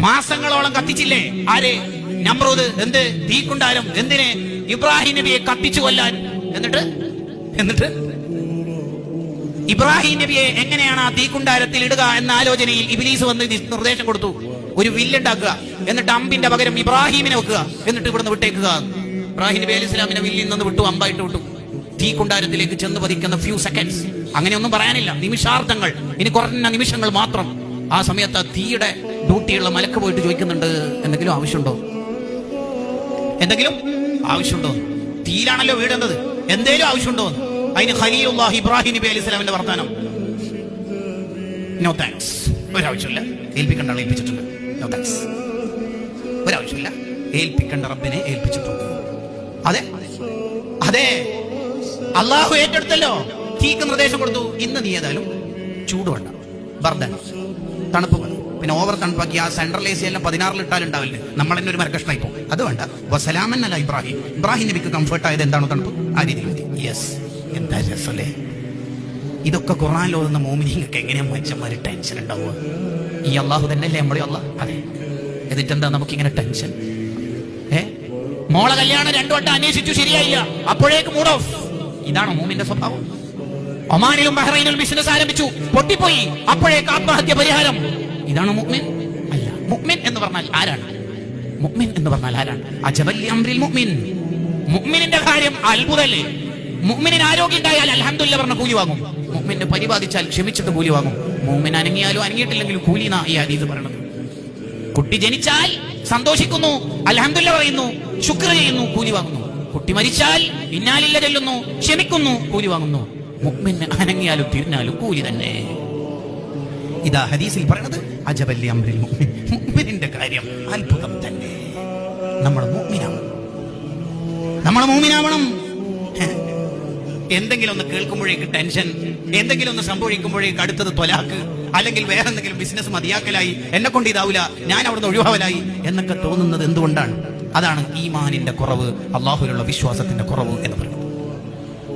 മാസങ്ങളോളം കത്തിച്ചില്ലേ ആരെ? നമ്രൂദ്. എന്ത്? തീക്കുണ്ടാരം. എന്തിന്? ഇബ്രാഹിം നബിയെ കത്തിച്ചു കൊല്ലാൻ. എന്നിട്ട് ഇബ്രാഹിം നബിയെ എങ്ങനെയാണ് ആ തീക്കുണ്ടാരത്തിൽ ഇടുക എന്ന ആലോചനയിൽ ഇബ്ലീസ് വന്ന് നിർദ്ദേശം കൊടുത്തു. ഒരു വില്ലുണ്ടാക്കുക, എന്നിട്ട് അമ്പിന്റെ പകരം ഇബ്രാഹിമിനെ വെക്കുക, എന്നിട്ട് ഇവിടുന്ന് വിട്ടേക്കുക. ഇബ്രാഹിം നബി അലൈഹി സ്വലാമിനെ വില്ലിൽ നിന്ന് വിട്ടു, അമ്പായിട്ട് വിട്ടു. തീക്കുണ്ടാരത്തിലേക്ക് ചെന്ന് പതിക്കുന്ന ഫ്യൂ സെക്കൻഡ്സ്. അങ്ങനെയൊന്നും പറയാനില്ല, നിമിഷാർത്ഥങ്ങൾ, ഇനി കുറഞ്ഞ നിമിഷങ്ങൾ മാത്രം. ആ സമയത്ത് തീയുടെ ഡ്യൂട്ടിയുള്ള മലക്ക് പോയിട്ട് ചോദിക്കുന്നുണ്ട്, എന്തെങ്കിലും ആവശ്യമുണ്ടോ? തീയിലാണല്ലോ വീടുന്നത്, എന്തേലും ആവശ്യമുണ്ടോ? അതിന് ഖലീലുല്ലാഹി ഇബ്രാഹിം നബി അലൈഹി സ്വലാമിന്റെ വർത്താനം, നോ താങ്ക്സ്, ഒരാവശ്യമില്ല, ഏൽപ്പിക്കേണ്ട ആളെ ഏൽപ്പിച്ചിട്ടുണ്ട്, നോ താങ്ക്സ്, ഒരാവശ്യമില്ല, ഏൽപ്പിക്കേണ്ട റബ്ബിനെ ഏൽപ്പിച്ചിട്ടുണ്ട്. അതെ അതെ, അള്ളാഹു ഏറ്റെടുത്തല്ലോ. തീക്ക് നിർദ്ദേശം കൊടുത്തു, ഇന്ന് നീ ഏതായാലും ചൂട് വേണ്ട, ബർദൻ, തണുപ്പ് വേണം. പിന്നെ ഓവർ തണുപ്പാക്കി ആ സെൻട്രൽ എ സി എല്ലാം 16 ഇട്ടാലുണ്ടാവില്ലേ, നമ്മൾ തന്നെ ഒരു മരക്കഷ്ണ ഇപ്പോ, അത് വേണ്ട. വസലാമൻ അല്ല ഇബ്രാഹിം നബിക്ക് കംഫർട്ട് ആയത് എന്താണോ തണുപ്പ്, ആ രീതിയിൽ മതി. യെസ്, എന്താ രസല്ലേ. ഇതൊക്കെ ഖുർആനിൽ ഓതുന്ന മോമിനിങ്ങൾക്ക് എങ്ങനെയാ മനുഷ്യന്മാര് ടെൻഷൻ ഉണ്ടാവുക? ഈ അള്ളാഹു തന്നെയല്ലേ നമ്മുടെ അള്ളാഹ്? അതെ. എന്നിട്ടെന്താ നമുക്കിങ്ങനെ ടെൻഷൻ? മോളെ കല്യാണം 2 വട്ടം അന്വേഷിച്ചു, ശരിയായില്ല, അപ്പോഴേക്ക് മൂഡ് ഓഫ്. ഇതാണോ മോമിന്റെ സ്വഭാവം? ഒമാനിലും ബഹ്റൈനിലും ബിസിനസ് ആരംഭിച്ചു, പൊട്ടിപ്പോയി, അപ്പോഴേക്ക് ആത്മഹത്യ പരിഹാരം. ഇതാണ് മുഅ്മിൻ? അല്ല. മുഅ്മിൻ എന്ന് പറഞ്ഞാൽ ആരാണ്? അജബൽ അംറിൽ മുഅ്മിൻ. മുഅ്മിനിന്റെ കാര്യം അത്ഭുതമല്ലേ. മുഅ്മിനിന് ആരോഗ്യം ഉണ്ടായാൽ അൽഹംദുലില്ലാഹ് പറഞ്ഞ കൂലി വാങ്ങും. മുഅ്മിനെ പരിപാലിച്ചാൽ ക്ഷമിച്ചിട്ട് കൂലി വാങ്ങും. മുഅ്മിൻ അനങ്ങിയാലും അനങ്ങിയിട്ടില്ലെങ്കിലും കൂലി എന്നാ ഈ ഹദീസ് പറയണത്. കുട്ടി ജനിച്ചാൽ സന്തോഷിക്കുന്നു, അൽഹംദുലില്ലാഹ് പറയുന്നു, ശുക്ർ ചെയ്യുന്നു, കൂലി വാങ്ങുന്നു. കുട്ടി മരിച്ചാൽ ഇന്നാലില്ല ചൊല്ലുന്നു, ക്ഷമിക്കുന്നു, കൂലി വാങ്ങുന്നു. മുഅ്മിന് അനങ്ങിയാലും തിരിഞ്ഞാലും കൂലി തന്നെ. ഇതാ ഹദീസിൽ പറയുന്നത് അജബൽ അംറിൽ മുഅ്മിൻ. മുഅ്മിനിന്റെ കാര്യം അത്ഭുതം തന്നെ. നമ്മൾ മുഅ്മിനാവണം. എന്തെങ്കിലും ഒന്ന് കേൾക്കുമ്പോഴേക്ക് ടെൻഷൻ, എന്തെങ്കിലും ഒന്ന് സംഭവിക്കുമ്പോഴേക്ക് അടുത്തത് ത്വലാഖ്, അല്ലെങ്കിൽ വേറെ എന്തെങ്കിലും ബിസിനസ് മതിയാക്കലായി, എന്നെ കൊണ്ട് ഇതാവില്ല, ഞാൻ അവിടുന്ന് ഒഴിവാവലായി എന്നൊക്കെ തോന്നുന്നത് എന്തുകൊണ്ടാണ്? അതാണ് ഈമാനിന്റെ കുറവ്, അള്ളാഹുവിലുള്ള വിശ്വാസത്തിന്റെ കുറവ് എന്ന് പറയുന്നത്.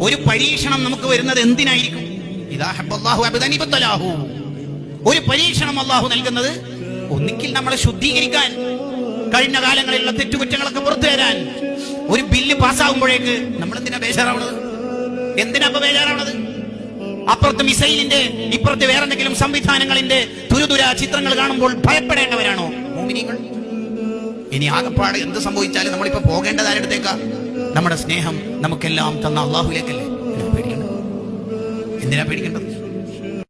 ഒരു പരീക്ഷണം നമുക്ക് വരുന്നത് എന്തിനായിരിക്കും? ഇദാ ഹബ്ബല്ലാഹു അബ്ദൻ ഇബ്തലാഹു. ഒരു പരീക്ഷണം അള്ളാഹു നൽകുന്നത് ഒന്നിക്കിൽ നമ്മളെ ശുദ്ധീകരിക്കാൻ, കഴിഞ്ഞ കാലങ്ങളിലുള്ള തെറ്റുകുറ്റങ്ങളൊക്കെ പുറത്തു തരാൻ. ഒരു ബില്ല് പാസ്സാകുമ്പോഴേക്ക് നമ്മൾ എന്തിനാ ബേജാറാവണത്? അപ്പുറത്ത് മിസൈലിന്റെ, ഇപ്പുറത്ത് വേറെ എന്തെങ്കിലും സംവിധാനങ്ങളിന്റെ തുരുതുര ചിത്രങ്ങൾ കാണുമ്പോൾ ഭയപ്പെടേണ്ടവരാണോ മുഅ്മിനീങ്ങൾ? ഇനി ആകപ്പാട് എന്ത് സംഭവിച്ചാലും നമ്മളിപ്പോ പോകേണ്ടത് ആരുടെത്തേക്കാ? നമ്മുടെ സ്നേഹം നമുക്കെല്ലാം തന്ന അള്ളാഹുവിലേക്കല്ലേ. എന്തിനാ പേടിക്കേണ്ടത്?